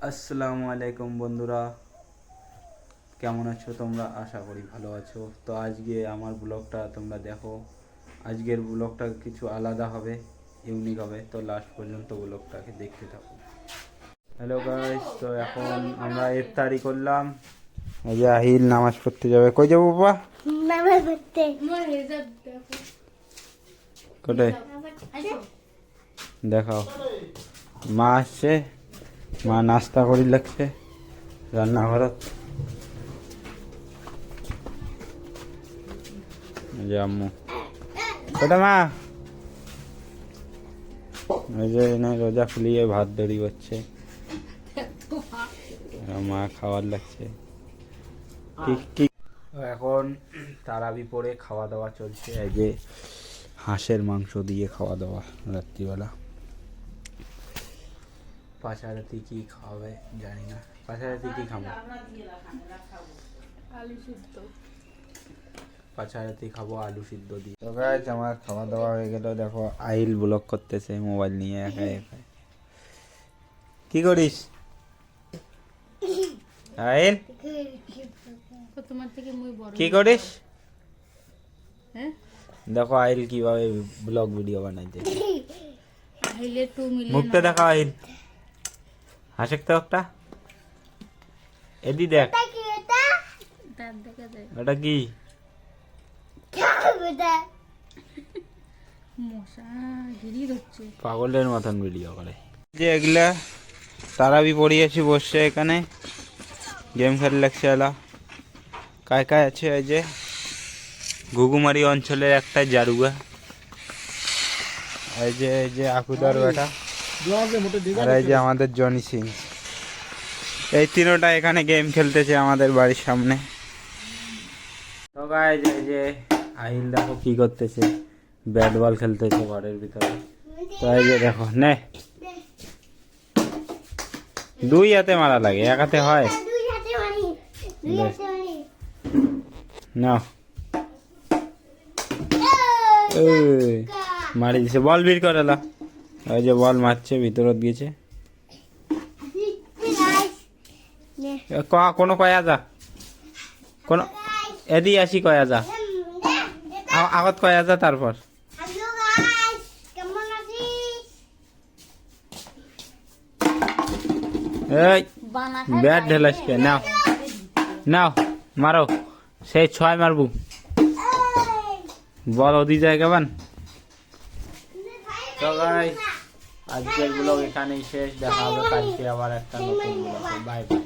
আসসালামু আলাইকুম বন্ধুরা, কেমন আছো তোমরা? আশা করি ভালো আছো। তো আজকে আমার ব্লগটা তোমরা দেখো। আজকের ব্লগটা কিছু আলাদা হবে, ইউনিক হবে। তো লাস্ট পর্যন্ত ব্লগটাকে দেখতে থাকো। হ্যালো গাইস, তো এখন আমরা ইফতারি করলাম। এই যে আহিল নামাজ পড়তে যাবে। কই যাবো বাবা? নামাজ পড়তে। কোথায় দেখাও। মা আসছে, মা নাস্তা করি লাগছে রান্নাঘরত। যে আম্মু ওটা মা ওই যে রোজা খুলিয়ে ভাত দড়ি হচ্ছে, মা খাবার লাগছে। এখন তারাবি পরে খাওয়া দাওয়া চলছে। এই যে হাঁসের মাংস দিয়ে খাওয়া দাওয়া রাত্রিবেলা। পাঁচারাতি কি খাওয়াবে জানি না। পাঁচারাতি কি খাবো? পাঁচারাতি খাবো আলু সিদ্ধ দিয়ে। তো গাইস, আমার খাওয়া দাওয়া হয়ে গেল। দেখো আহিল ব্লগ করতেছে মোবাইল নিয়ে একা একা। কি করিস আহিল? কি করিস? দেখো আহিল কিভাবে ব্লগ ভিডিও বানাইছে। মুখটা দেখা আহিল, হাসেক তো একটা। এদি দেখ, ওটা কি? পাগলের মতন ভিডিও করে। যে এগুলা তারাবি পড়িয়েছি বসছে এখানে, গেম খেলে লাগছে। এলা কায় কায় আছে? এই যে ঘুঘুমারি অঞ্চলের একটা জারুগা, এই যে আকুদার বেটা, আর এই যে আমাদের জনি সিং। এই তিনোটা এখানে গেম খেলতেছে আমাদের বাড়ির সামনে। তো গাইস, এই যে আহিল দেখো কি করতেছে, ব্যাট বল খেলতেছে ঘরের ভিতরে। তো এই যে দেখো, নে দুই হাতে মারা লাগে, এক হাতে হয় না? মারি দিছে, বল বের করেলা। ওই যে বল মারছে, ভিতরত গেছে। কোনো কয়া যা, কোন এদি আসি কয়া যা, আগত কয়া যা, তারপর এই ব্যাট ঢেলাসকে নাও নাও, মারো। সেই 6 মারবু, বল ওদি যায় কেমন। তো গাইস, আজকের ব্লগ এখানেই শেষ। দেখা হবে কালকে আবার একটা নতুন ব্লগ। Bye bye.